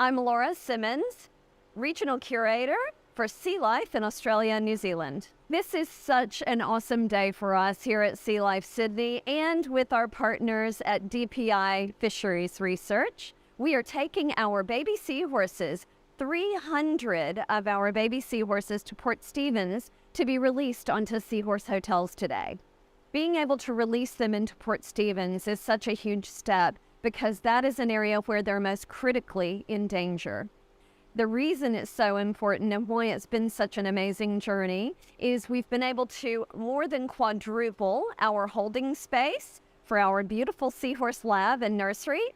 I'm Laura Simmons, Regional Curator for Sea Life in Australia and New Zealand. This is such an awesome day for us here at Sea Life Sydney and with our partners at DPI Fisheries Research. We are taking our baby seahorses, 300 of our baby seahorses, to Port Stephens to be released onto seahorse hotels today. Being able to release them into Port Stephens is such a huge step because that is an area where they're most critically in danger. The reason it's so important and why it's been such an amazing journey is we've been able to more than quadruple our holding space for our beautiful seahorse lab and nursery,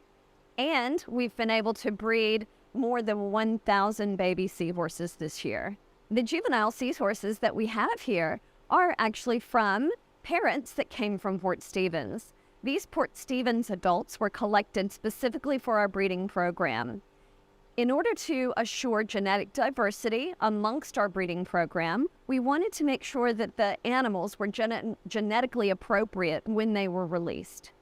and we've been able to breed more than 1,000 baby seahorses this year. The juvenile seahorses that we have here are actually from parents that came from Port Stephens. These Port Stephens adults were collected specifically for our breeding program. In order to assure genetic diversity amongst our breeding program, we wanted to make sure that the animals were genetically appropriate when they were released.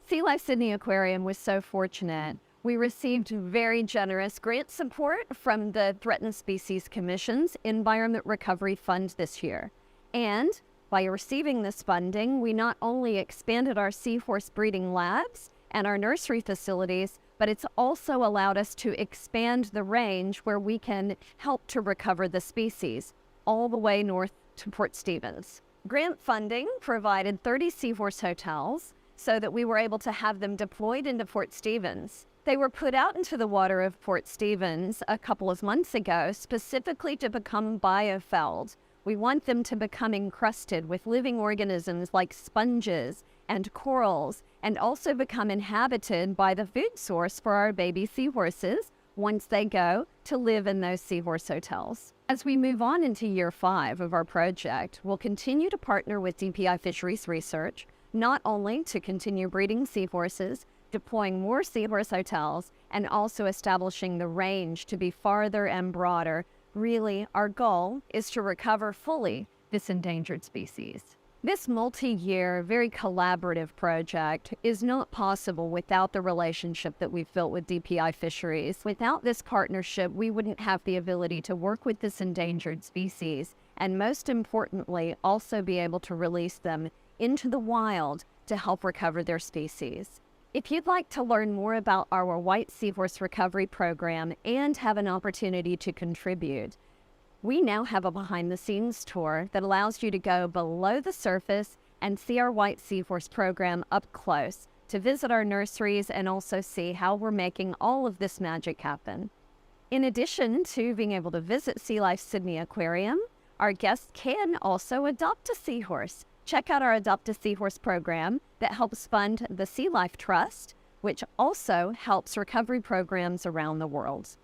Sea Life Sydney Aquarium was so fortunate. We received very generous grant support from the Threatened Species Commission's Environment Recovery Fund this year. And by receiving this funding, we not only expanded our seahorse breeding labs and our nursery facilities, but it's also allowed us to expand the range where we can help to recover the species all the way north to Port Stephens. Grant funding provided 30 seahorse hotels so that we were able to have them deployed into Port Stephens. They were put out into the water of Port Stephens a couple of months ago specifically to become biofouls. We want them to become encrusted with living organisms like sponges and corals, and also become inhabited by the food source for our baby seahorses once they go to live in those seahorse hotels. As we move on into year 5 of our project, we'll continue to partner with DPI Fisheries Research, not only to continue breeding seahorses, deploying more seahorse hotels, and also establishing the range to be farther and broader. Really, our goal is to recover fully this endangered species. This multi-year, very collaborative project is not possible without the relationship that we've built with DPI Fisheries. Without this partnership, we wouldn't have the ability to work with this endangered species, and most importantly, also be able to release them into the wild to help recover their species. If you'd like to learn more about our white seahorse recovery program and have an opportunity to contribute, we now have a behind-the-scenes tour that allows you to go below the surface and see our white seahorse program up close, to visit our nurseries and also see how we're making all of this magic happen. In addition to being able to visit Sea Life Sydney Aquarium, our guests can also adopt a seahorse. Check out our Adopt a Seahorse program that helps fund the Sea Life Trust, which also helps recovery programs around the world.